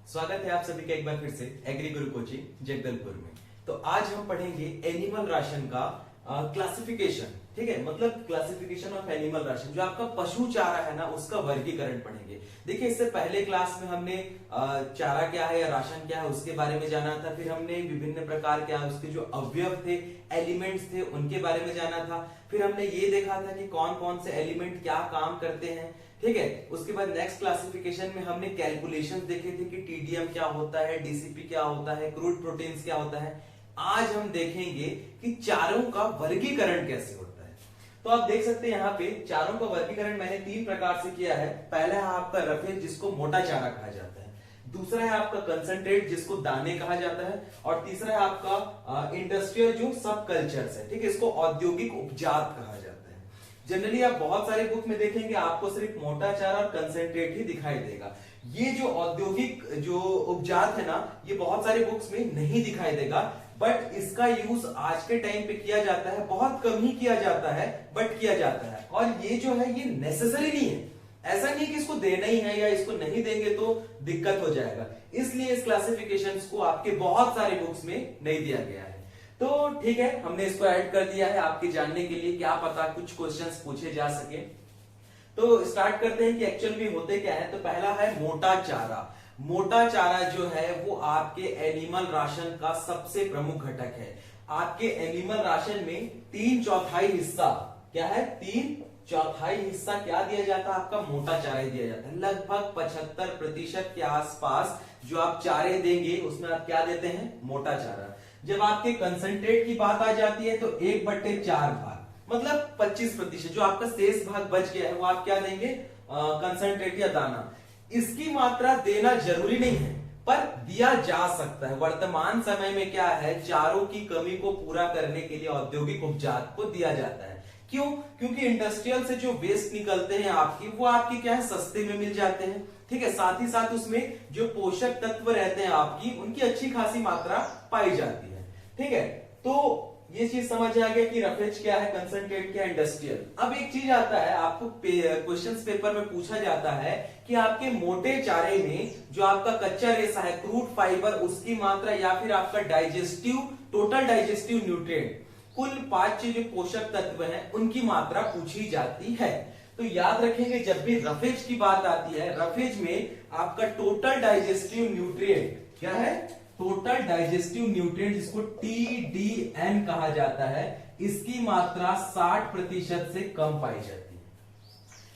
स्वागत है आप सभी का एक बार फिर से एग्री गुरु कोचिंग जगदलपुर में। तो आज हम पढ़ेंगे एनिमल राशन का क्लासिफिकेशन। ठीक है, मतलब क्लासिफिकेशन ऑफ एनिमल राशन, जो आपका पशु चारा है ना उसका वर्गीकरण पढ़ेंगे। देखिए, इससे पहले क्लास में हमने चारा क्या है या राशन क्या है उसके बारे में जाना था। फिर हमने विभिन्न प्रकार क्या है उसके जो अवयव थे, एलिमेंट्स थे, उनके बारे में जाना था। फिर हमने ये देखा था कि कौन कौन से एलिमेंट क्या काम करते हैं। ठीक है, उसके बाद नेक्स्ट क्लासिफिकेशन में हमने कैलकुलेशंस देखे थे कि टीडीएम क्या होता है, डीसीपी क्या होता है, क्रूड प्रोटीन्स क्या होता है। आज हम देखेंगे कि चारों का वर्गीकरण कैसे होता है। तो आप देख सकते हैं यहाँ पे चारों का वर्गीकरण मैंने 3 प्रकार से किया है। पहला है आपका रफेज, जिसको मोटा चारा कहा जाता है। दूसरा है आपका कंसंट्रेट, जिसको दाने कहा जाता है। और तीसरा है आपका इंडस्ट्रियल, जो सब कल्चर्स है। ठीक है, इसको औद्योगिक उपजात कहा जाता है। जनरली आप बहुत सारे बुक में देखेंगे आपको सिर्फ मोटा चारा और कंसंट्रेट ही दिखाई देगा। ये जो औद्योगिक जो उपजात है ना, ये बहुत सारे बुक्स में नहीं दिखाई देगा, बट इसका यूज आज के टाइम पे किया जाता है। बहुत कम ही किया जाता है, बट किया जाता है। और ये जो है ये नेसेसरी नहीं है। ऐसा नहीं कि इसको देना ही है या इसको नहीं देंगे तो दिक्कत हो जाएगा, इसलिए इस क्लासिफिकेशंस को आपके बहुत सारे बुक्स में नहीं दिया गया है। तो ठीक है, हमने इसको ऐड कर दिया है आपके जानने के लिए, क्या पता कुछ क्वेश्चंस पूछे जा सके। तो स्टार्ट करते हैं कि एक्चुअल में होते क्या है। तो पहला है मोटा चारा। मोटा चारा जो है वो आपके एनिमल राशन का सबसे प्रमुख घटक है। आपके एनिमल राशन में 3/4 हिस्सा क्या है, 3/4 हिस्सा क्या दिया जाता है, आपका मोटा चारा ही दिया जाता है। लगभग 75% के आसपास जो आप चारे देंगे उसमें आप क्या देते हैं, मोटा चारा। जब आपके कंसंट्रेट की बात आ जाती है तो 1/4 भाग, मतलब 25%, जो आपका शेष भाग बच गया है वो आप क्या देंगे, कंसंट्रेट या दाना। इसकी मात्रा देना जरूरी नहीं है, पर दिया जा सकता है। वर्तमान समय में क्या है, चारों की कमी को पूरा करने के लिए औद्योगिक उपजात को दिया जाता है। क्यों? क्योंकि इंडस्ट्रियल से जो वेस्ट निकलते हैं आपकी, वो आपकी क्या है, सस्ते में मिल जाते हैं। ठीक है, साथ ही साथ उसमें जो पोषक तत्व रहते हैं आपकी, उनकी अच्छी खासी मात्रा पाई जाती है। ठीक है, तो ये चीज समझ आ गया कि रफेज क्या है, कंसंट्रेट क्या है, इंडस्ट्रियल। अब एक चीज आता है, आपको क्वेश्चंस पेपर में पूछा जाता है कि आपके मोटे चारे में जो आपका कच्चा रेशा है, क्रूड फाइबर, उसकी मात्रा, या फिर आपका डाइजेस्टिव, टोटल डाइजेस्टिव न्यूट्रिएंट, कुल 5 जो पोषक तत्व हैं उनकी मात्रा पूछी जाती है। तो याद रखेंगे, जब भी रफेज की बात आती है, रफेज में आपका टोटल डाइजेस्टिव न्यूट्रिएंट क्या है, टोटल डाइजेस्टिव न्यूट्रिएंट, जिसको TDN कहा जाता है, इसकी मात्रा 60% से कम पाई जाती है।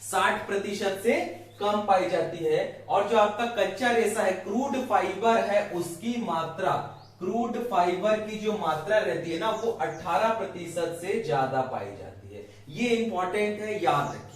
60% से कम पाई जाती है। और जो आपका कच्चा रेशा है, क्रूड फाइबर है, उसकी मात्रा, क्रूड फाइबर की जो मात्रा रहती है ना, वो 18% से ज्यादा पाई जाती है। ये इंपॉर्टेंट है, याद रखेंगे।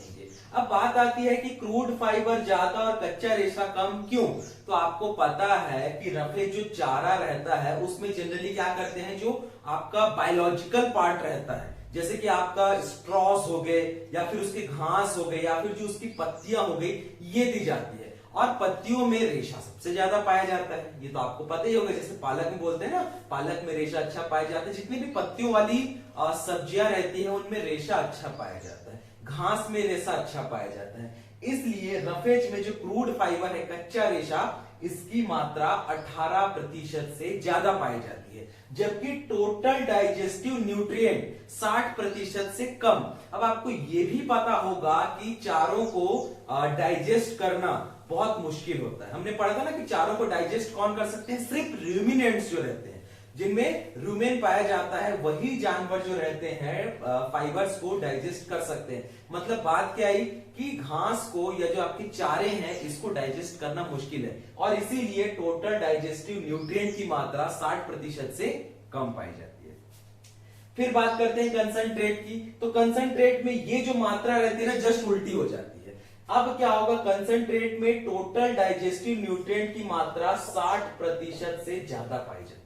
अब बात आती है कि क्रूड फाइबर ज्यादा और कच्चा रेशा कम क्यों। तो आपको पता है कि रफेज जो चारा रहता है उसमें जनरली क्या करते हैं, जो आपका बायोलॉजिकल पार्ट रहता है, जैसे कि आपका स्ट्रॉस हो गए, या फिर उसके घास हो गए, या फिर जो उसकी पत्तियां हो गई, ये दी जाती है। और पत्तियों में रेशा सबसे ज्यादा पाया जाता है, ये तो आपको पता ही होगा। जैसे पालक में बोलते हैं ना, पालक में रेशा अच्छा पाया जाता है। जितनी भी पत्तियों वाली सब्जियां रहती है उनमें रेशा अच्छा पाया जाता है, घास में रेशा अच्छा पाया जाता है। इसलिए रफेज में जो क्रूड फाइबर है, कच्चा रेशा, इसकी मात्रा 18% से ज्यादा पाई जाती है, जबकि टोटल डाइजेस्टिव न्यूट्रिएंट 60% से कम। अब आपको यह भी पता होगा कि चारों को डाइजेस्ट करना बहुत मुश्किल होता है। हमने पढ़ा था ना कि चारों को डाइजेस्ट कौन कर सकते हैं, सिर्फ रूमिनेंट्स जो रहते हैं, जिनमें रूमेन पाया जाता है, वही जानवर जो रहते हैं फाइबर्स को डाइजेस्ट कर सकते हैं। मतलब बात क्या आई कि घास को या जो आपके चारे हैं इसको डाइजेस्ट करना मुश्किल है, और इसीलिए टोटल डाइजेस्टिव न्यूट्रिएंट की मात्रा 60% से कम पाई जाती है। फिर बात करते हैं कंसंट्रेट की। तो कंसंट्रेट में ये जो मात्रा रहती है ना, जस्ट उल्टी हो जाती है। अब क्या होगा, कंसंट्रेट में टोटल डाइजेस्टिव न्यूट्रिएंट की मात्रा 60% से ज्यादा पाई जाती है।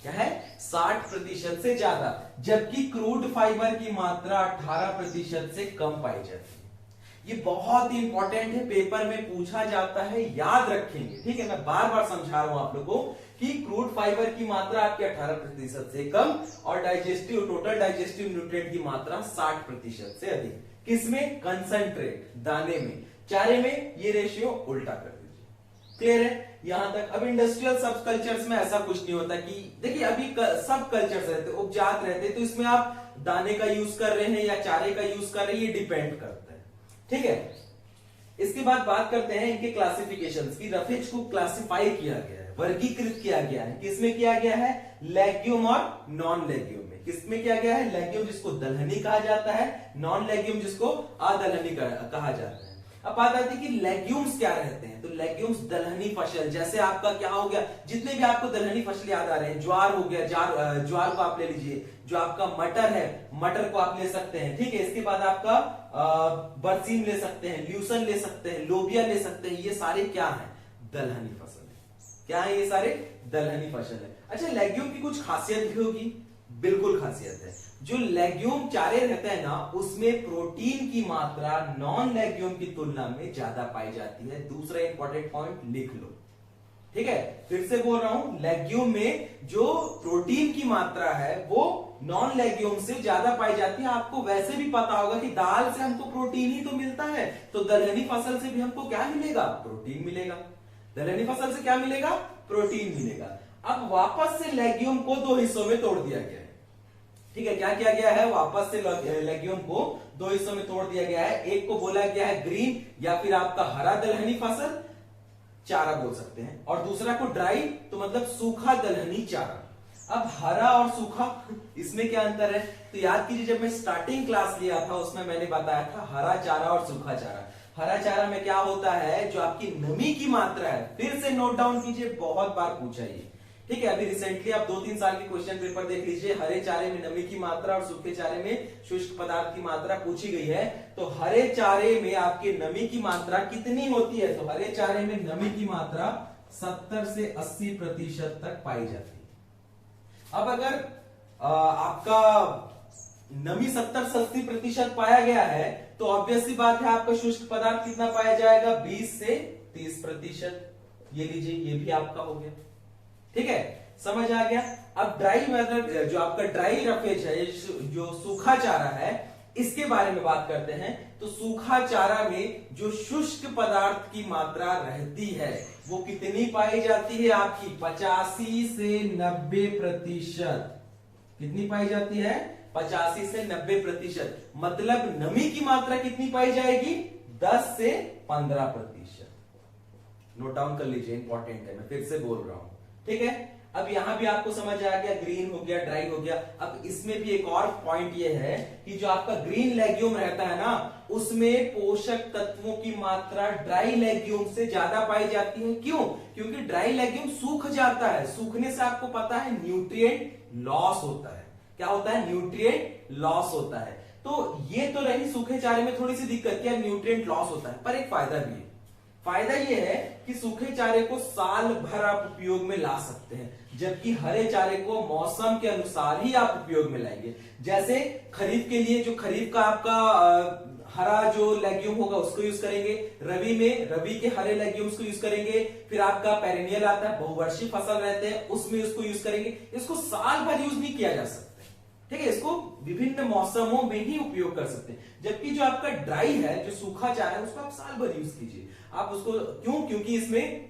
क्या है, 60% से ज्यादा, जबकि क्रूड फाइबर की मात्रा 18% से कम पाई जाती है। ये बहुत ही इंपॉर्टेंट है, पेपर में पूछा जाता है, याद रखेंगे। ठीक है, मैं बार बार समझा रहा हूं आप लोगों को कि क्रूड फाइबर की मात्रा आपके 18% से कम, और टोटल डाइजेस्टिव न्यूट्रिएंट की मात्रा 60% से अधिक। किसमें, कंसंट्रेट, दाने में। चारे में ये रेशियो उल्टा कर दीजिए। क्लियर है यहां तक। अब इंडस्ट्रियल सब कल्चर्स में ऐसा कुछ नहीं होता कि देखिए अभी सब कल्चर्स रहते हैं, उपजात रहते हैं, तो इसमें आप दाने का यूज कर रहे हैं या चारे का यूज कर रहे हैं, ये डिपेंड करता है। ठीक है, इसके बाद बात करते हैं इनके क्लासिफिकेशंस की। रफेज को क्लासिफाई किया गया है, वर्गीकृत किया गया है, किसमें किया गया है? लेग्यूम और नॉन लेग्यूम में। किसमें किया गया है? लेग्यूम जिसको दलहनी कहा जाता है, नॉन लेग्यूम जिसको अदलहनी कहा जाता है। अब बात आती है कि लेग्यूम्स क्या रहते हैं, तो लेग्यूम्स दलहनी फसल, जैसे आपका क्या हो गया, जितने भी आपको दलहनी फसल याद आ रहे हैं, ज्वार हो गया, ज्वार को आप ले लीजिए, जो आपका मटर है, मटर को आप ले सकते हैं। ठीक है, इसके बाद आपका बरसीम ले सकते हैं, ल्यूसन ले सकते हैं, लोबिया ले सकते हैं, ये सारे क्या है? दलहनी फसल है। क्या है? ये सारे दलहनी फसल है। अच्छा, लेग्यूम की कुछ खासियत भी होगी, बिल्कुल खासियत है। जो लेग्यूम चारे रहते हैं ना, उसमें प्रोटीन की मात्रा नॉन लेग्यूम की तुलना में ज्यादा पाई जाती है। दूसरा इंपॉर्टेंट पॉइंट लिख लो। ठीक है, फिर से बोल रहा हूं, लेग्यूम में जो प्रोटीन की मात्रा है वो नॉन लेग्यूम से ज्यादा पाई जाती है। आपको वैसे भी पता होगा कि दाल से हमको प्रोटीन ही तो मिलता है, तो दलहनी फसल से भी हमको क्या मिलेगा? प्रोटीन मिलेगा। दलहनी फसल से क्या मिलेगा? प्रोटीन मिलेगा। अब वापस से लेग्यूम को दो हिस्सों में तोड़ दिया गया है। ठीक है, क्या किया गया है? वापस से लेग्यूम को दो हिस्सों में तोड़ दिया गया है। एक को बोला गया है ग्रीन या फिर आपका हरा दलहनी फसल, चारा बोल सकते हैं, और दूसरा को ड्राई, तो मतलब सूखा दलहनी चारा। अब हरा और सूखा, इसमें क्या अंतर है? तो याद कीजिए, जब मैं स्टार्टिंग क्लास लिया था उसमें मैंने बताया था हरा चारा और सूखा चारा। हरा चारा में क्या होता है? जो आपकी नमी की मात्रा है, फिर से नोट डाउन कीजिए, बहुत बार पूछा ये। ठीक है, अभी रिसेंटली आप 2-3 साल के क्वेश्चन पेपर देख लीजिए, हरे चारे में नमी की मात्रा और सूखे चारे में शुष्क पदार्थ की मात्रा पूछी गई है। तो हरे चारे में आपके नमी की मात्रा कितनी होती है? तो हरे चारे में नमी की मात्रा 70 से 80% तक पाई जाती है। अब अगर आपका नमी 70 से 80% पाया गया है, तो ऑब्वियस सी बात है आपका शुष्क पदार्थ कितना पाया जाएगा? 20 से 30%। ये लीजिए, ये भी आपका हो गया। ठीक है, समझ आ गया। अब ड्राई मेथड, जो आपका ड्राई रफेज है, जो सूखा चारा है, इसके बारे में बात करते हैं। तो सूखा चारा में जो शुष्क पदार्थ की मात्रा रहती है वो कितनी पाई जाती है? आपकी 85 से 90%। कितनी पाई जाती है? 85 से 90%। मतलब नमी की मात्रा कितनी पाई जाएगी? 10 से 15%। नोट डाउन कर लीजिए, इंपॉर्टेंट है, मैं फिर से बोल रहा हूं। ठीक है, अब यहां भी आपको समझ आ गया, ग्रीन हो गया, ड्राई हो गया। अब इसमें भी एक और पॉइंट ये है कि जो आपका ग्रीन लेग्यूम रहता है ना, उसमें पोषक तत्वों की मात्रा ड्राई लेग्यूम से ज्यादा पाई जाती है। क्यों? क्योंकि ड्राई लेग्यूम सूख जाता है, सूखने से आपको पता है न्यूट्रिएंट लॉस होता है। क्या होता है? न्यूट्रिएंट लॉस होता है। तो ये तो रही सूखे चारे में थोड़ी सी दिक्कत, क्या न्यूट्रिएंट लॉस होता है, पर एक फायदा भी है। फायदा यह है कि सूखे चारे को साल भर आप उपयोग में ला सकते हैं, जबकि हरे चारे को मौसम के अनुसार ही आप उपयोग में लाएंगे। जैसे खरीफ के लिए, जो खरीफ का आपका हरा जो लेग्यूम होगा उसको यूज करेंगे, रबी में रबी के हरे लेग्यूम्स को यूज करेंगे, फिर आपका पेरिनियल आता है, बहुवर्षीय फसल रहते हैं, उसमें उसको यूज करेंगे। इसको साल भर यूज नहीं किया जा सकता। ठीक है, इसको विभिन्न मौसमों में ही उपयोग कर सकते हैं। जबकि जो आपका ड्राई है, जो सूखा चारा है, उसको आप साल भर यूज कीजिए। आप उसको क्यों? क्योंकि इसमें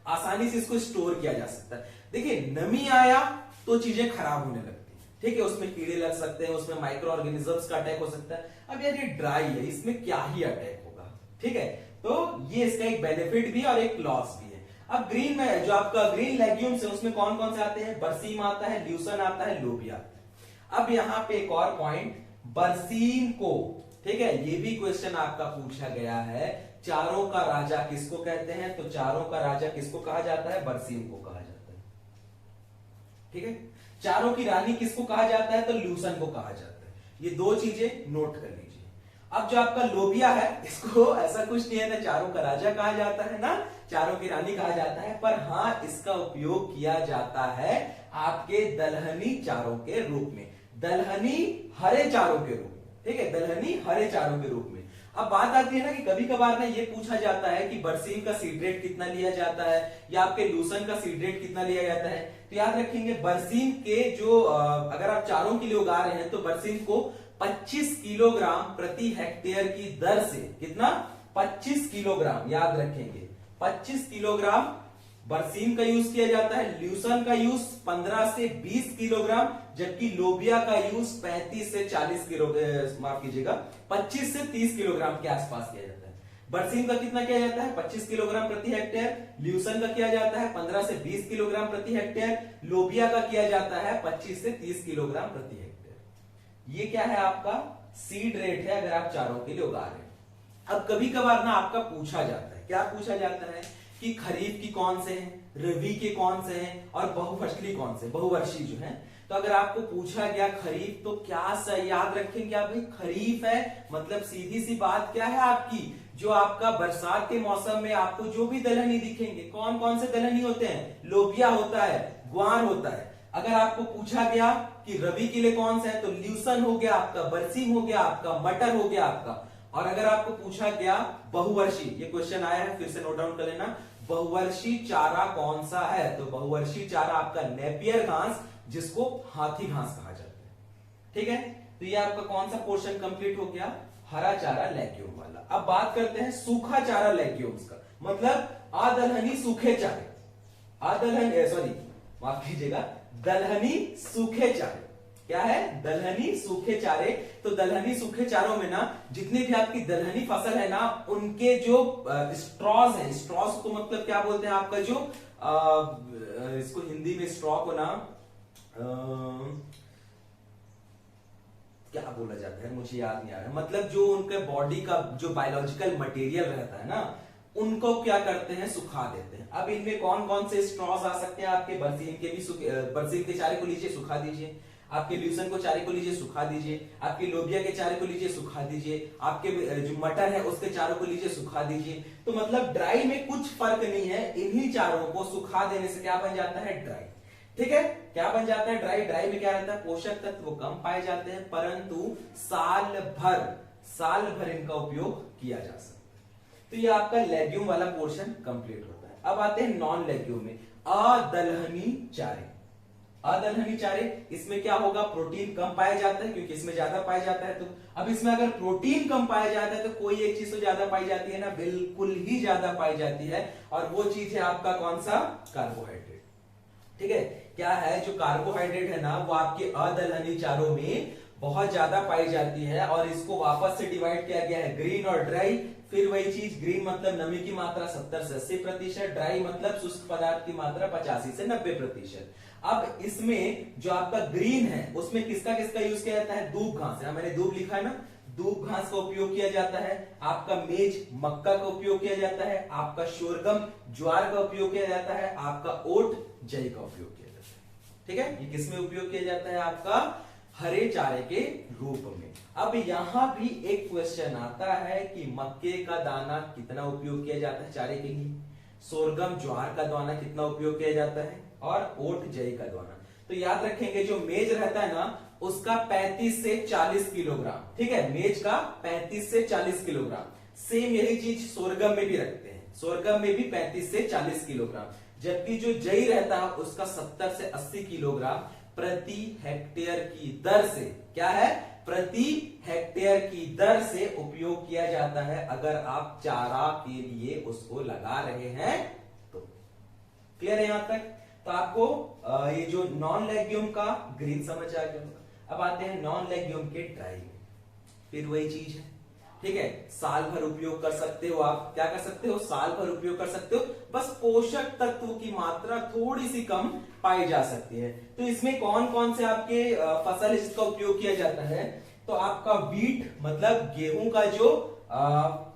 आसानी से इसको स्टोर किया जा सकता है। देखिए, नमी आया तो चीजें खराब होने लगती है। ठीक है, उसमें कीड़े लग सकते हैं, उसमें माइक्रो ऑर्गेनिजम्स का अटैक हो सकता है। अब यार ये ड्राई है, इसमें क्या ही अटैक होगा। ठीक है, तो ये इसका एक बेनिफिट भी और एक लॉस भी है। अब ग्रीन में जो आपका ग्रीन लेग्यूम्स है, उसमें कौन कौन से आते हैं? बरसीम आता है, ल्यूसन आता है, लोबिया आता है। अब यहां पे एक और पॉइंट, बरसीम को, ठीक है, ये भी क्वेश्चन आपका पूछा गया है, चारों का राजा किसको कहते हैं? तो चारों का राजा किसको कहा जाता है? बरसीम को कहा जाता है। ठीक है, चारों की रानी किसको कहा जाता है? तो ल्यूसन को कहा जाता है। ये दो चीजें नोट कर लीजिए। अब जो आपका लोबिया है, इसको ऐसा कुछ नहीं है ना चारों का राजा कहा जाता है ना चारों की रानी कहा जाता है, पर हां इसका उपयोग किया जाता है आपके दलहनी चारों के रूप में, दलहनी हरे चारों के रूप में। ठीक है, दलहनी हरे चारों के रूप में। अब बात आती है ना कि कभी कभार ना ये पूछा जाता है कि बरसीम का सीड रेट कितना लिया जाता है या आपके लूसन का सीड रेट कितना लिया जाता है। तो याद रखेंगे, बरसीम के जो अगर आप चारों के लिए उगा रहे हैं तो बरसीम को 25 किलोग्राम प्रति हेक्टेयर की दर से, कितना? 25 किलोग्राम, याद रखेंगे 25 किलोग्राम बरसीम का यूज किया जाता है, ल्यूसन का यूज 15 से 20 किलोग्राम, जबकि लोबिया का यूज 35 से 40 किलो माफ कीजिएगा 25 से 30 किलोग्राम के आसपास किया जाता है। बरसीम का कितना किया जाता है 25 किलोग्राम प्रति हेक्टेयर, ल्यूसन का किया जाता है 15 से 20 किलोग्राम प्रति हेक्टेयर, लोबिया का किया जाता है 25 से 30 किलोग्राम प्रति हेक्टेयर। ये क्या है आपका सीड रेट है अगर आप चारों के लिए उगा रहे हैं। अब कभी कभार ना आपका पूछा जाता है, क्या पूछा जाता है कि खरीफ की कौन से हैं, रबी के कौन से हैं और बहुफसली कौन से, बहुवर्षीय जो है। तो अगर आपको पूछा गया खरीफ तो क्या याद रखेंगे आप, भाई खरीफ है मतलब सीधी सी बात क्या है आपकी, जो आपका बरसात के मौसम में आपको जो भी दलहनी दिखेंगे, कौन कौन से दलहनी होते हैं, लोबिया होता है, ग्वार होता है। अगर आपको पूछा गया कि रबी के लिए कौन सा है तो ल्यूसन हो गया आपका, बरसीम हो गया आपका, मटर हो गया आपका। और अगर आपको पूछा गया बहुवर्षीय, ये क्वेश्चन आया है फिर से नोट डाउन कर लेना, बहुवर्षीय चारा कौन सा है, तो बहुवर्षीय चारा आपका नेपियर घास, जिसको हाथी घास कहा जाता है। ठीक है, तो ये आपका कौन सा पोर्शन कंप्लीट हो गया, हरा चारा लेग्यूम वाला। अब बात करते हैं सूखा चारा लेग्यूम्स का, मतलब अदलहनी सूखे चारे, अदलहनी सॉरी माफ कीजिएगा दलहनी सूखे चारे। क्या है, दलहनी सूखे चारे। तो दलहनी सूखे चारों में ना जितनी भी आपकी दलहनी फसल है ना, उनके जो स्ट्रॉज है, स्ट्रॉज को मतलब क्या बोलते हैं आपका जो इसको हिंदी में स्ट्रॉ को ना क्या बोला जाता है मुझे याद नहीं आ रहा, मतलब जो उनके बॉडी का जो बायोलॉजिकल मटेरियल रहता है ना, उनको क्या करते हैं, सुखा देते हैं। अब इनमें कौन कौन से स्ट्रॉज आ सकते हैं आपके, बरसीम के भी, बरसीम के चारे को लीजिए सुखा दीजिए, आपके ल्यूसन को चारे को लीजिए सुखा दीजिए, आपके लोबिया के चारे को लीजिए सुखा दीजिए, आपके जो मटर है उसके चारों को लीजिए सुखा दीजिए। तो मतलब ड्राई में कुछ फर्क नहीं है, इन्हीं चारों को सुखा देने से क्या बन जाता है, ड्राई। ठीक है, क्या बन जाता है, ड्राई। ड्राई में क्या रहता है, पोषक तत्व कम पाए जाते हैं, परंतु साल भर इनका उपयोग किया जा सकता है। तो ये आपका लेग्यूम वाला पोर्शन कंप्लीट होता है। अब आते हैं नॉन लेग्यूम में, अदलहनी चारे। अदलहनी चारे, इसमें क्या होगा, प्रोटीन कम पाया जाता है क्योंकि इसमें ज्यादा पाया जाता है। तो अब इसमें अगर प्रोटीन कम पाया जाता है तो कोई एक चीज तो ज्यादा पाई जाती है ना, बिल्कुल ही ज्यादा पाई जाती है, और वो चीज है आपका कौन सा, कार्बोहाइड्रेट। ठीक है, क्या है, जो कार्बोहाइड्रेट है ना वो आपके अदलहनी चारों में बहुत ज्यादा पाई जाती है, और इसको वापस से डिवाइड किया गया है ग्रीन और ड्राई। फिर वही चीज, ग्रीन मतलब नमी की मात्रा 70 से 80%, ड्राई मतलब शुष्क पदार्थ की मात्रा 85 से 90%। अब इसमें जो आपका ग्रीन है उसमें किसका किसका यूज किया जाता है, दूब घास है, मैंने दूब लिखा है ना, दूब घास का उपयोग किया जाता है, आपका मेज मक्का का उपयोग किया जाता है, आपका शोरगम ज्वार का उपयोग किया जाता है, आपका ओट जई का उपयोग किया जाता है। ठीक है, ये किसमें उपयोग किया जाता है, आपका हरे चारे के रूप में। अब यहां भी एक क्वेश्चन आता है कि मक्के का दाना कितना उपयोग किया जाता है चारे के लिए, सोरगम ज्वार का दाना कितना उपयोग किया जाता है, और ओट जई का दाना। तो याद रखेंगे जो मेज रहता है ना उसका 35 से 40 किलोग्राम। ठीक है, मेज का 35 से 40 किलोग्राम। सेम यही चीज सोरगम में भी रखते हैं, सोरगम में भी 35 से 40 किलोग्राम, जबकि जो जई रहता है उसका 70 से 80 किलोग्राम प्रति हेक्टेयर की दर से, क्या है, प्रति हेक्टेयर की दर से उपयोग किया जाता है अगर आप चारा के लिए उसको लगा रहे हैं तो। क्लियर है यहां तक? तो आपको ये जो नॉन लेग्यूम का ग्रीन समझ आ गया होगा। अब आते हैं नॉन लेग्यूम के ड्राई में, फिर वही चीज है। ठीक है, साल भर उपयोग कर सकते हो आप, क्या कर सकते हो, साल भर उपयोग कर सकते हो, बस पोषक तत्व की मात्रा थोड़ी सी कम पाई जा सकती है। तो इसमें कौन कौन से आपके फसल है जिसका उपयोग किया जाता है, तो आपका वीट मतलब गेहूं का जो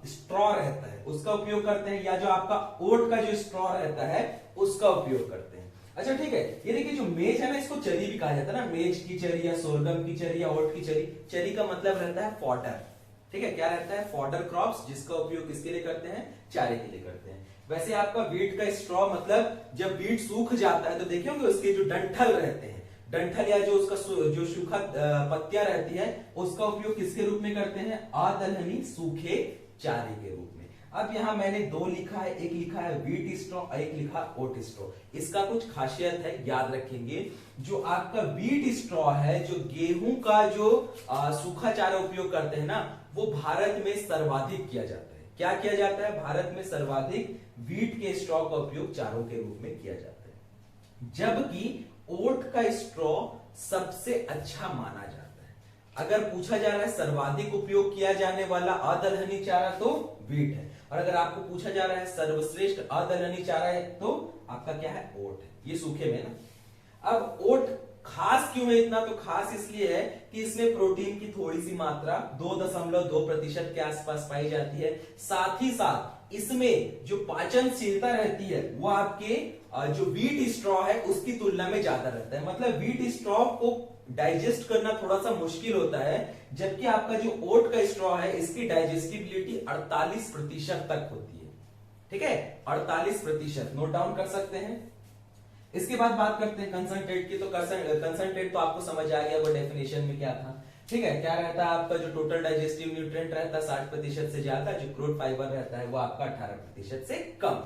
स्ट्रॉ रहता है उसका उपयोग करते हैं, या जो आपका ओट का जो स्ट्रॉ रहता है उसका उपयोग करते हैं। अच्छा ठीक है, ये देखिए जो मेज है ना इसको चरी भी कहा जाता है ना, मेज की चरी या सोरगम की चरी या ओट की चरी। चरी का मतलब रहता है फॉडर। ठीक है, क्या रहता है, फॉडर क्रॉप्स, जिसका उपयोग किसके लिए करते हैं, चारे के लिए करते हैं। वैसे आपका वीट का स्ट्रॉ मतलब जब वीट सूख जाता है तो देखे होंगे उसके जो डंठल रहते हैं, डंठल या जो उसका जो सूखा पत्तियां रहती है उसका उपयोग किसके रूप में करते हैं, अदलहनी सूखे चारे के रूप में। अब यहां मैंने दो लिखा है, एक लिखा है वीट स्ट्रॉ और एक लिखा ओट स्ट्रॉ। इसका कुछ खासियत है, याद रखेंगे। जो आपका वीट स्ट्रॉ है, जो गेहूं का जो सूखा चारा उपयोग करते हैं ना, वो भारत में सर्वाधिक किया जाता है। क्या किया जाता है? भारत में सर्वाधिक वीट के स्ट्रॉ का उपयोग चारों के रूप में किया जाता है, जबकि ओट का स्ट्रॉ सबसे अच्छा माना जाता है। अगर पूछा जा रहा है सर्वाधिक उपयोग किया जाने वाला अदलहनी चारा तो वीट है, और अगर आपको पूछा जा रहा है सर्वश्रेष्ठ अदलहनी चारा है तो आपका क्या है? ओट है। ये सूखे में ना। अब ओट खास क्यों है इतना? तो खास इसलिए है कि इसमें प्रोटीन की थोड़ी सी मात्रा 2.2% के आसपास पाई जाती है। साथ ही साथ इसमें जो पाचनशीलता रहती है वो आपके जो वीट स्ट्रॉ है उसकी तुलना में ज्यादा रहता है। मतलब वीट स्ट्रॉ को डाइजेस्ट करना थोड़ा सा मुश्किल होता है, जबकि आपका जो ओट का स्ट्रॉ है इसकी डाइजेस्टिबिलिटी 48% तक होती है। ठीक है, 48%। नोट डाउन कर सकते हैं। इसके बाद बात करते हैं कंसंट्रेट की। तो कंसंट्रेट तो आपको समझ आ गया वो डेफिनेशन में क्या था। ठीक है, क्या रहता है आपका जो टोटल डाइजेस्टिव न्यूट्रिएंट रहता है 60% से ज्यादा, जो क्रूड फाइबर रहता है वो आपका 18% से कम।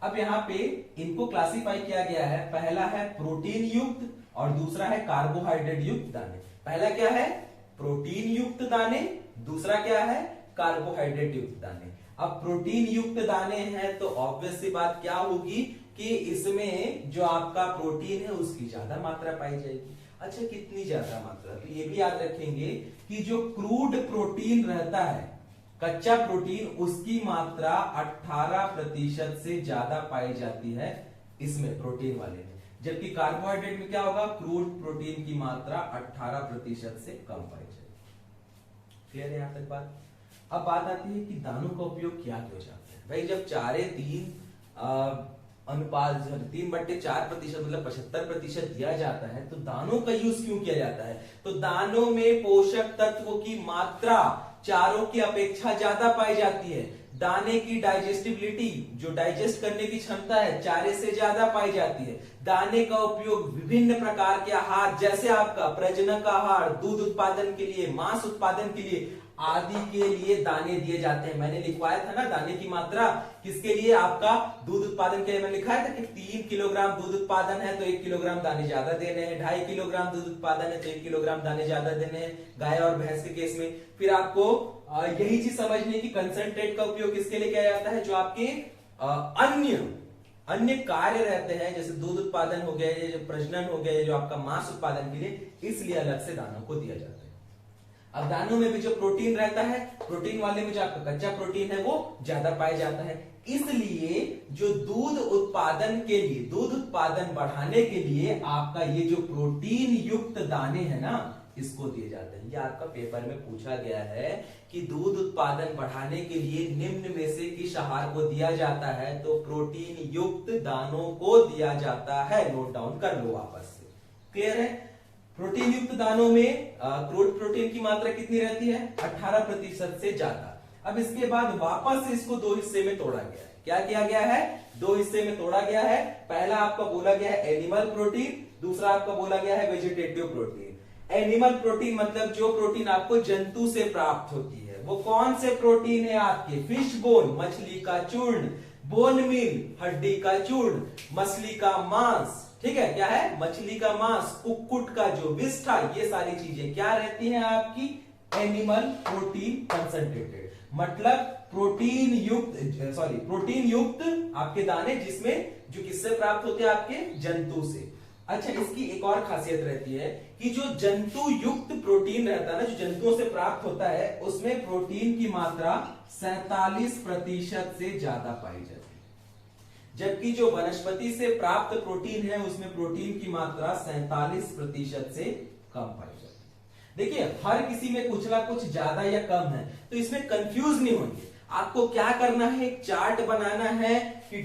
अब यहाँ पे इनको क्लासिफाई किया गया है, पहला है प्रोटीन युक्त और दूसरा है कार्बोहाइड्रेट युक्त दाने। पहला क्या है? प्रोटीन युक्त दाने, दूसरा क्या है? कार्बोहाइड्रेट युक्त दाने। अब प्रोटीन युक्त दाने हैं तो ऑब्वियस सी बात क्या होगी कि इसमें जो आपका प्रोटीन है उसकी ज्यादा मात्रा पाई जाएगी। अच्छा, कितनी ज्यादा मात्रा? तो ये भी याद रखेंगे कि जो क्रूड प्रोटीन रहता है, कच्चा प्रोटीन, उसकी मात्रा 18% से ज्यादा पाई जाती है इसमें, प्रोटीन वाले में। जबकि कार्बोहाइड्रेट में क्या होगा? क्रूड प्रोटीन की मात्रा 18% से कम पाई जाएगी। क्लियर है यहां तक बात? अब बात आती है कि दानों का उपयोग क्या क्यों जाता है। भाई जब 4:3 अनुपात 3/4% मतलब 75% दिया जाता है तो दानों का यूज क्यों किया जाता है? तो दानों में पोषक तत्वों की मात्रा चारों की अपेक्षा ज्यादा पाई जाती है। दाने की डाइजेस्टिबिलिटी, जो डाइजेस्ट करने की क्षमता है, चारे से ज्यादा पाई जाती है। दाने का उपयोग विभिन्न प्रकार के आहार, जैसे आपका प्रजनक आहार, दूध उत्पादन के लिए, मांस उत्पादन के लिए आदि के लिए दाने दिए जाते हैं। मैंने लिखवाया था ना दाने की मात्रा किसके लिए? आपका दूध उत्पादन के लिए मैंने लिखा था कि 3 किलोग्राम दूध उत्पादन है तो 1 किलोग्राम दाने ज्यादा देने हैं, 2.5 किलोग्राम दूध उत्पादन है तो 1 किलोग्राम दाने ज्यादा देने हैं, गाय और भैंस के केस में। फिर आपको यही चीज समझनी है कि कंसंट्रेट का उपयोग किसके लिए किया जाता है? जो आपके अन्य कार्य रहते हैं, जैसे दूध उत्पादन हो गया, जो प्रजनन हो गया, जो आपका मांस उत्पादन के लिए, इसलिए अलग से दानों को दिया जाता है। अब दानों में भी जो प्रोटीन रहता है, प्रोटीन वाले में जो आपका कच्चा प्रोटीन है वो ज्यादा पाया जाता है। इसलिए जो दूध उत्पादन के लिए, दूध उत्पादन बढ़ाने के लिए आपका ये जो प्रोटीन युक्त दाने हैं ना, इसको दिए जाते हैं। ये आपका पेपर में पूछा गया है कि दूध उत्पादन बढ़ाने के लिए निम्न में से किस आहार को दिया जाता है? तो प्रोटीन युक्त दानों को दिया जाता है। नोट डाउन कर लो वापस से। क्लियर है? प्रोटीन युक्त दानों में क्रूड प्रोटीन की मात्रा कितनी रहती है? 18% से ज्यादा। अब इसके बाद वापस से इसको दो हिस्से में तोड़ा गया है। क्या किया गया है? दो हिस्से में तोड़ा गया है। पहला आपका बोला गया है एनिमल प्रोटीन, दूसरा आपका बोला गया है वेजिटेटिव प्रोटीन। एनिमल प्रोटीन मतलब जो प्रोटीन आपको जंतु से प्राप्त होती है। वो कौन से प्रोटीन है आपके? फिश बोन, मछली का चूर्ण, बोन मील, हड्डी का चूर्ण, मछली का मांस। ठीक है, क्या है? मछली का मांस, कुक्कुट का जो विष्ठा, ये सारी चीजें क्या रहती हैं आपकी? एनिमल प्रोटीन कंसंट्रेटेड, मतलब प्रोटीन युक्त आपके दाने, जिसमें जो किससे प्राप्त होते हैं? आपके जंतु से। अच्छा, इसकी एक और खासियत रहती है कि जो जंतु युक्त प्रोटीन रहता है ना, जो जंतुओं से प्राप्त होता है, उसमें प्रोटीन की मात्रा 47% से ज्यादा पाई जाती है। जबकि जो वनस्पति से प्राप्त प्रोटीन है उसमें प्रोटीन की मात्रा 47% से कम पाई जाती है। देखिए, हर किसी में कुछ ना कुछ ज्यादा या कम है, तो इसमें कंफ्यूज नहीं होंगे। आपको क्या करना है? एक चार्ट बनाना है कि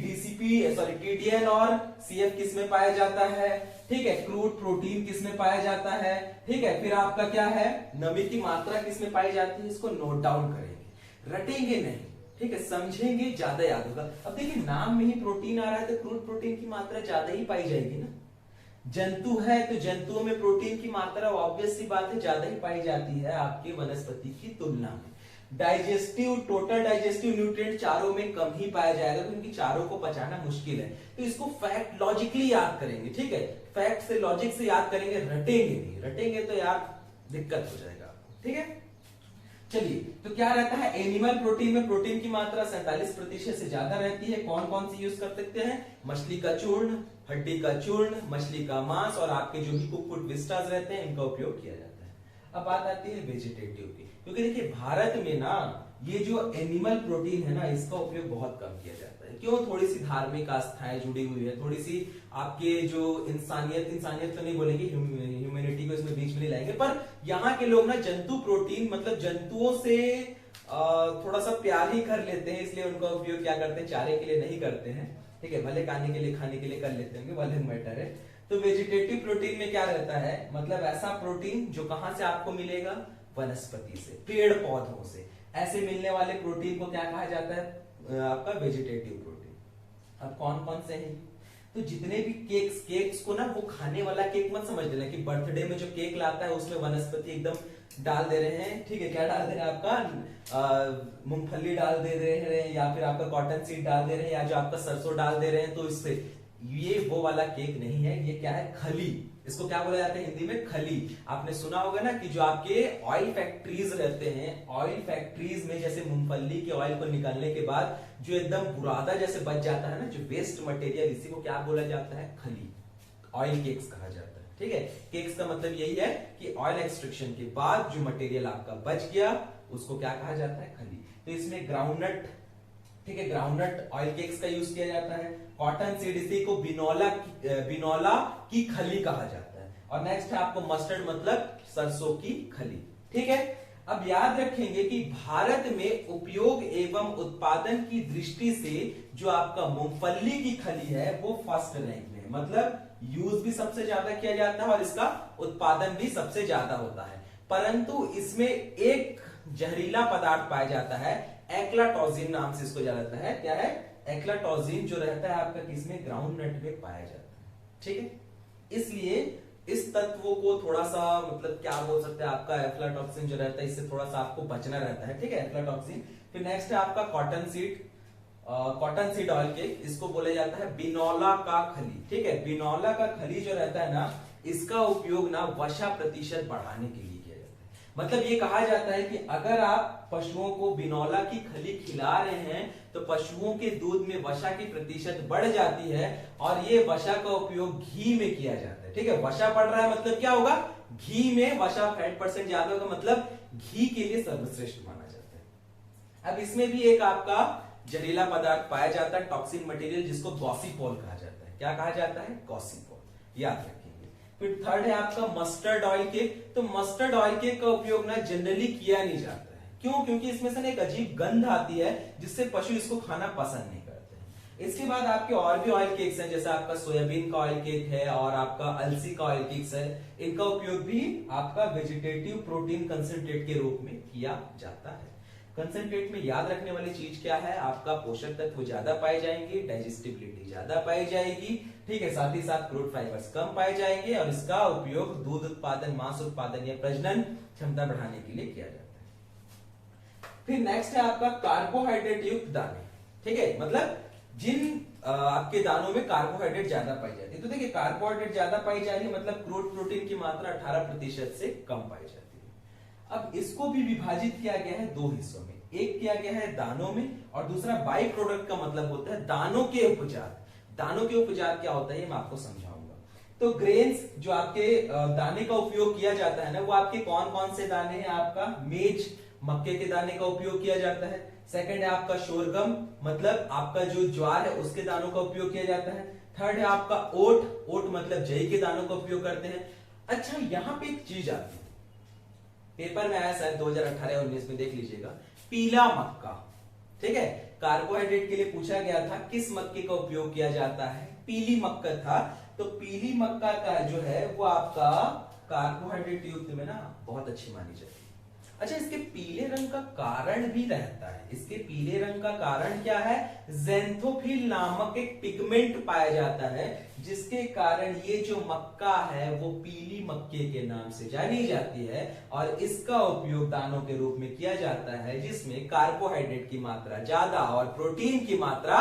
टीडीएन और सीएफ किस में पाया जाता है। ठीक है, क्रूड प्रोटीन किस में पाया जाता है। ठीक है, फिर आपका क्या है? नमी की मात्रा किस में पाई जाती है। इसको नोट डाउन करेंगे, रटेंगे नहीं। ठीक है, समझेंगे, ज्यादा याद होगा। अब देखिए, नाम में ही प्रोटीन आ रहा है तो क्रूड प्रोटीन की मात्रा ज्यादा ही पाई जाएगी ना। जंतु है तो जंतुओं में प्रोटीन की मात्रा ऑब्वियस सी बात है ज्यादा ही पाई जाती है आपके वनस्पति की तुलना में। टोटल डाइजेस्टिव न्यूट्रिएंट चारों में कम ही पाया जाएगा क्योंकि चारों को पचाना मुश्किल है। तो इसको फैक्ट लॉजिकली याद करेंगे। ठीक है, फैक्ट से, लॉजिक से याद करेंगे, रटेंगे नहीं। रटेंगे तो यार दिक्कत हो जाएगा। ठीक है, चलिए, तो क्या रहता है एनिमल प्रोटीन में? प्रोटीन की मात्रा 47% से ज्यादा रहती है। कौन कौन सी यूज कर सकते हैं? मछली का चूर्ण, हड्डी का चूर्ण, मछली का मांस और आपके जो भी कुक्कुट विस्टास रहते हैं इनका उपयोग किया जाता है। अब बात आती है वेजिटेटिव की, क्योंकि देखिए भारत में ना ये जो एनिमल प्रोटीन है ना इसका उपयोग बहुत कम किया जाता है। क्यों? थोड़ी सी धार्मिक आस्थाएं जुड़ी हुई है, थोड़ी सी आपके जो इंसानियत तो नहीं बोलेंगे, ह्यूमैनिटी को इसमें बीच में नहीं लाएंगे, पर यहाँ के लोग ना जंतु प्रोटीन मतलब जंतुओं से थोड़ा सा प्यार ही कर लेते हैं, इसलिए उनका उपयोग क्या करते हैं? चारे के लिए नहीं करते हैं। ठीक है, भले खाने के लिए कर लेते होंगे, भले मैटर है। तो वेजिटेटिव प्रोटीन में क्या रहता है? मतलब ऐसा प्रोटीन जो कहां से आपको मिलेगा? वनस्पति से, पेड़ पौधों से। ऐसे मिलने वाले प्रोटीन को क्या कहा जाता है? आपका वेजिटेटिव प्रोटीन। अब कौन कौन से हैं? तो जितने भी केक्स को ना वो खाने वाला केक मत समझ लेना कि बर्थडे में जो केक लाता है उसमें वनस्पति एकदम डाल दे रहे हैं। ठीक है, क्या डाल दे रहे हैं? आपका मूंगफली डाल दे रहे हैं, या फिर आपका कॉटन सीड डाल दे रहे हैं, या जो आपका सरसों डाल दे रहे हैं। तो इससे ये वो वाला केक नहीं है, ये क्या है? खली। इसको क्या बोला जाता है हिंदी में? खली। आपने सुना होगा ना कि जो आपके ऑयल फैक्ट्रीज रहते हैं, ऑयल फैक्ट्रीज में जैसे मूंगफली के ऑयल को निकालने के बाद जो एकदम बुरादा जैसे बच जाता है ना, जो वेस्ट मटेरियल, इसी को क्या बोला जाता है? खली। ऑयल केक्स कहा जाता है। ठीक है, केक्स का मतलब यही है कि ऑयल एक्सट्रैक्शन के बाद जो मटेरियल आपका बच गया उसको क्या कहा जाता है? खली। तो इसमें ग्राउंडनट, ठीक है, ग्राउंडनट ऑयल केक्स का यूज किया जाता है। कॉटन सीड, इसी को बिनोला की खली कहा जाता है। और नेक्स्ट है आपको मस्टर्ड, मतलब सरसों की खली। ठीक है, अब याद रखेंगे कि भारत में उपयोग एवं उत्पादन की दृष्टि से जो आपका मूंगफली की खली है वो फर्स्ट रैंक में है। मतलब यूज भी सबसे ज्यादा किया जाता है और इसका उत्पादन भी सबसे ज्यादा होता है। परंतु इसमें एक जहरीला पदार्थ पाया जाता है, एक्लाटोजिन नाम से इसको जाना जाता है। क्या है? एक्लाटोजिन जो रहता है आपका किसमें? ग्राउंडनट में पाया जाता है। ठीक है, इसलिए इस तत्वों को थोड़ा सा मतलब क्या बोल सकते हैं, आपका एफ्लाटॉक्सिन जो रहता है इससे थोड़ा सा आपको बचना रहता है। ठीक है, एफ्लाटॉक्सिन। फिर नेक्स्ट है आपका कॉटन सीड ऑयल केक, इसको बोला जाता है बिनौला का खली। ठीक है, बिनौला का खली जो रहता है ना इसका उपयोग ना वसा प्रतिशत बढ़ाने के लिए किया जाता है। मतलब ये कहा जाता है कि अगर आप पशुओं को बिनौला की खली खिला रहे हैं तो पशुओं के दूध में वसा की प्रतिशत बढ़ जाती है और ये वसा का उपयोग घी में किया जाता है। ठीक है, वसा बढ़ रहा है मतलब क्या होगा? घी में वसा फैट परसेंट ज्यादा होगा, मतलब घी के लिए सर्वश्रेष्ठ माना जाता है। अब इसमें भी एक आपका जहरीला पदार्थ पाया जाता है, टॉक्सिन मटेरियल, जिसको गॉसिपोल कहा जाता है। क्या कहा जाता है? गॉसिपोल। याद रखेंगे। फिर थर्ड है आपका मस्टर्ड ऑयल केक। तो मस्टर्ड ऑयल केक का उपयोग ना जनरली किया नहीं जाता है। क्यों? क्योंकि इसमें से एक अजीब गंध आती है जिससे पशु इसको खाना पसंद नहीं करते हैं। इसके बाद आपके और भी ऑयल केक्स हैं, जैसे आपका सोयाबीन का ऑयल केक है और आपका अलसी का ऑयल केक्स है। इनका उपयोग भी आपका वेजिटेटिव प्रोटीन कंसंट्रेट के रूप में किया जाता है। कंसंट्रेट में याद रखने वाली चीज क्या है? आपका पोषक तत्व ज्यादा पाए जाएंगे, डाइजेस्टिबिलिटी ज्यादा पाई जाएगी। ठीक है, साथ ही साथ क्रूड फाइबर्स कम पाए जाएंगे और इसका उपयोग दूध उत्पादन, मांस उत्पादन या प्रजनन क्षमता बढ़ाने के लिए किया जाता है। फिर नेक्स्ट है आपका कार्बोहाइड्रेट युक्त दाने। ठीक है, मतलब जिन आपके दानों में कार्बोहाइड्रेट ज्यादा पाई जाती है। तो देखिए कार्बोहाइड्रेट ज्यादा पाई जा रही है मतलब क्रूड प्रोटीन की मात्रा 18% से कम पाई जाती है। अब इसको भी विभाजित किया गया है दो हिस्सों में, एक किया गया है दानों में और दूसरा बाई प्रोडक्ट का मतलब होता है दानों के उपचार। दानों के उपचार क्या होता है ये मैं आपको समझाऊंगा। तो ग्रेन्स जो आपके दाने का उपयोग किया जाता है ना, वो आपके कौन कौन से दाने हैं? आपका मेज, मक्के के दाने का उपयोग किया जाता है। सेकंड है आपका शोरगम, मतलब आपका जो ज्वार है उसके दानों का उपयोग किया जाता है। थर्ड है आपका ओट, ओट मतलब जई के दानों का उपयोग करते हैं। अच्छा, यहां पे एक चीज आती है, पेपर में आया शायद 2018-19 में, देख लीजिएगा, पीला मक्का। ठीक है, कार्बोहाइड्रेट के लिए पूछा गया था किस मक्के का उपयोग किया जाता है? पीली मक्का था। तो पीली मक्का का जो है वो आपका कार्बोहाइड्रेट युक्त में ना बहुत अच्छी मानी जाती है। अच्छा, इसके पीले रंग का कारण भी रहता है। इसके पीले रंग का कारण क्या है? ज़ैंथोफिल नामक एक पिगमेंट पाया जाता है जिसके कारण ये जो मक्का है वो पीली मक्के के नाम से जानी जाती है और इसका उपयोग दानों के रूप में किया जाता है जिसमें कार्बोहाइड्रेट की मात्रा ज्यादा और प्रोटीन की मात्रा,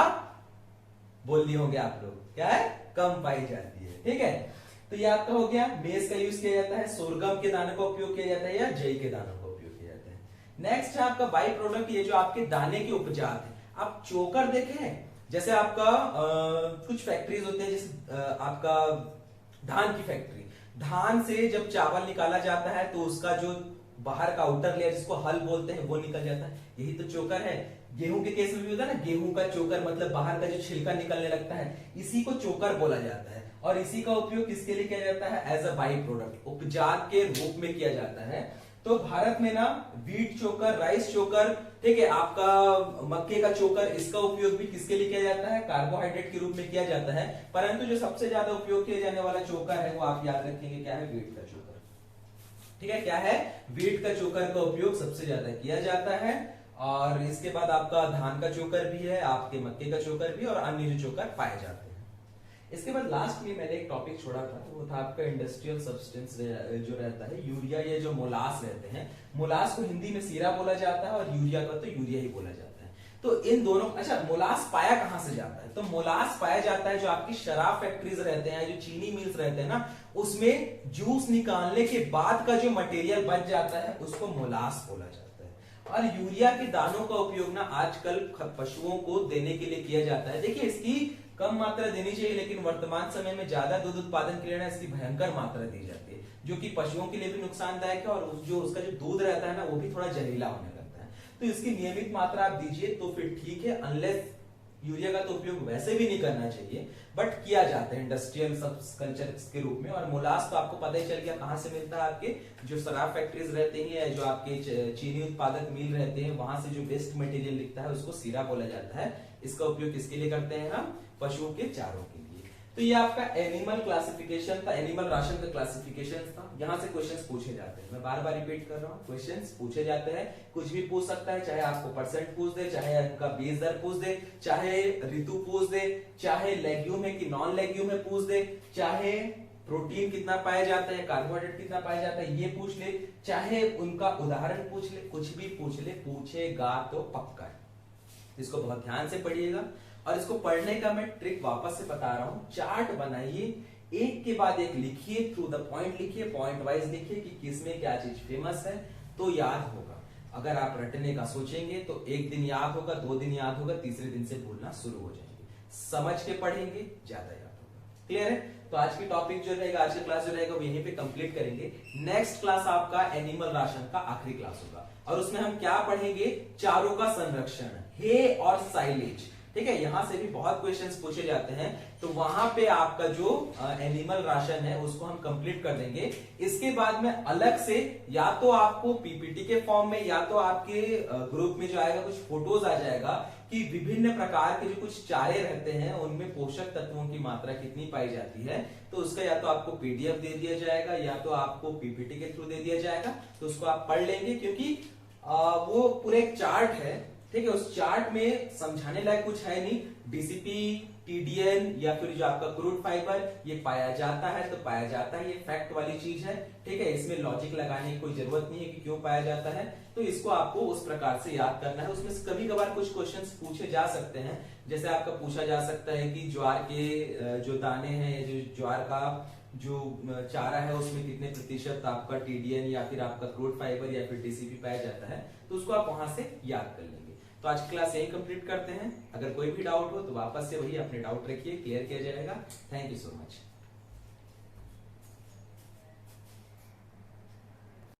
बोल लिए होंगे आप लोग, क्या है? कम पाई जाती है। ठीक है, तो ये आपका हो गया। मेज का यूज किया जाता है, सोरगम के दानों का उपयोग किया जाता है या जई के दानों का उपयोग किया जाता है। नेक्स्ट है आपका बाई प्रोडक्ट, ये जो आपके दाने के उपजात है। आप चोकर देखे हैं, जैसे आपका कुछ फैक्ट्रीज होते हैं, जैसे आपका धान की फैक्ट्री, धान से जब चावल निकाला जाता है तो उसका जो बाहर का आउटर लेयर जिसको हल बोलते हैं वो निकल जाता है, यही तो चोकर है। गेहूं के केस में भी होता है ना, गेहूं का चोकर मतलब बाहर का जो छिलका निकलने लगता है, इसी को चोकर बोला जाता है। और इसी का उपयोग किसके लिए किया जाता है? एज अ बाई प्रोडक्ट, उपजात के रूप में किया जाता है। तो भारत में ना व्हीट चोकर, राइस चोकर, ठीक है, आपका मक्के का चोकर, इसका उपयोग भी किसके लिए किया जाता है? कार्बोहाइड्रेट के रूप में किया जाता है। परंतु जो सबसे ज्यादा उपयोग किया जाने वाला चोकर है वो आप याद रखेंगे, क्या है? व्हीट का चोकर। ठीक है, क्या है? व्हीट का चोकर का उपयोग सबसे ज्यादा किया जाता है। और इसके बाद आपका धान का चोकर भी है, आपके मक्के का चोकर भी, और अन्य जो चोकर पाए जाते हैं। इसके बाद लास्ट में मैंने एक टॉपिक छोड़ा था, वो था आपका इंडस्ट्रियल सब्सटेंस जो रहता है, यूरिया, ये जो मोलास रहते हैं, मोलास को हिंदी में सीरा बोला जाता है और यूरिया का तो यूरिया ही बोला जाता है। तो इन दोनों, अच्छा मोलास पाया कहां से जाता है? तो मोलास पाया जाता है जो आपकी शराब फैक्ट्रीज रहते हैं, जो चीनी मिल्स रहते हैं ना, उसमें जूस निकालने के बाद का जो मटेरियल बच जाता है उसको मोलास बोला जाता है। और यूरिया के दानों का उपयोग ना आजकल पशुओं को देने के लिए किया जाता है। देखिए, इसकी कम मात्रा देनी चाहिए, लेकिन वर्तमान समय में ज्यादा दूध उत्पादन के लिए ना इसकी भयंकर मात्रा दी जाती है, जो कि पशुओं के लिए भी नुकसानदायक है, और जो उसका जो दूध रहता है ना वो भी थोड़ा जहरीला होने लगता है। तो इसकी नियमित मात्रा आप दीजिए तो फिर ठीक है, अनलेस यूरिया का तो उपयोग वैसे भी नहीं करना चाहिए, बट किया जाता है इंडस्ट्रियल कल्चर के रूप में। और मोलास तो आपको पता ही चल गया कहां से मिलता है, आपके जो शराब फैक्ट्रीज रहते हैं, जो आपके चीनी उत्पादक मिल रहते हैं, वहां से जो वेस्ट मटेरियल निकलता है उसको सीरा बोला जाता है। इसका उपयोग किसके लिए करते हैं हम? पशुओं के चारों के लिए। तो ये आपका एनिमल क्लासिफिकेशन था, एनिमल राशन का क्लासिफिकेशन था। यहां से क्वेश्चंस पूछे जाते हैं, मैं बार बार रिपीट कर रहा हूं, क्वेश्चंस पूछे जाते हैं, कुछ भी पूछ सकता है, चाहे आपको परसेंट पूछ दे, चाहे उनका बेस दर पूछ दे, चाहे ऋतु पूछ दे, चाहे लेग्यूम है कि नॉन लेग्यूम है पूछ दे, चाहे प्रोटीन कितना पाया जाता है, कार्बोहाइड्रेट कितना पाया जाता है ये पूछ ले, चाहे उनका उदाहरण पूछ ले, कुछ भी पूछ ले, पूछेगा तो पक्का है। इसको बहुत ध्यान से पढ़िएगा। और इसको पढ़ने का मैं ट्रिक वापस से बता रहा हूं, चार्ट बनाइए, एक के बाद एक लिखिए, थ्रू द पॉइंट लिखिए, पॉइंट वाइज लिखिए कि किसमें क्या चीज फेमस है, तो याद होगा। अगर आप रटने का सोचेंगे तो एक दिन याद होगा, 2 दिन याद होगा, तीसरे दिन से भूलना शुरू हो जाएंगे। समझ के पढ़ेंगे, ज्यादा याद होगा। क्लियर है? तो आज की टॉपिक जो रहेगा, आज की क्लास जो रहेगा वो यहीं पे कंप्लीट करेंगे। नेक्स्ट क्लास आपका एनिमल राशन का आखिरी क्लास होगा, और उसमें हम क्या पढ़ेंगे? चारों का संरक्षण, हे और साइलेज। ठीक है, यहां से भी बहुत क्वेश्चंस पूछे जाते हैं, तो वहां पे आपका जो एनिमल राशन है उसको हम कंप्लीट कर देंगे। इसके बाद में अलग से या तो आपको पीपीटी के फॉर्म में या तो आपके ग्रुप में जो आएगा कुछ फोटोज आ जाएगा कि विभिन्न प्रकार के जो कुछ चारे रहते हैं उनमें पोषक तत्वों की मात्रा कितनी पाई जाती है, तो उसका या तो आपको पीडीएफ दे दिया जाएगा या तो आपको पीपीटी के थ्रू दे दिया जाएगा। तो उसको आप पढ़ लेंगे, क्योंकि वो पूरे एक चार्ट है, ठीक है, उस चार्ट में समझाने लायक कुछ है नहीं। डीसीपी, टीडीएन या फिर जो आपका क्रूड फाइबर, ये पाया जाता है तो पाया जाता है, ये फैक्ट वाली चीज है। ठीक है, इसमें लॉजिक लगाने की कोई जरूरत नहीं है कि क्यों पाया जाता है, तो इसको आपको उस प्रकार से याद करना है। उसमें कभी कभार कुछ क्वेश्चंस पूछे जा सकते हैं, जैसे आपका पूछा जा सकता है कि ज्वार के जो दाने हैं, जो ज्वार का जो चारा है उसमें कितने प्रतिशत आपका टीडीएन या फिर आपका क्रूड फाइबर या फिर डीसीपी पाया जाता है, तो उसको आप वहां से याद कर लेंगे। तो आज की क्लास यही कंप्लीट करते हैं। अगर कोई भी डाउट हो तो वापस से वही अपने डाउट रखिए, क्लियर किया जाएगा। Thank you so much.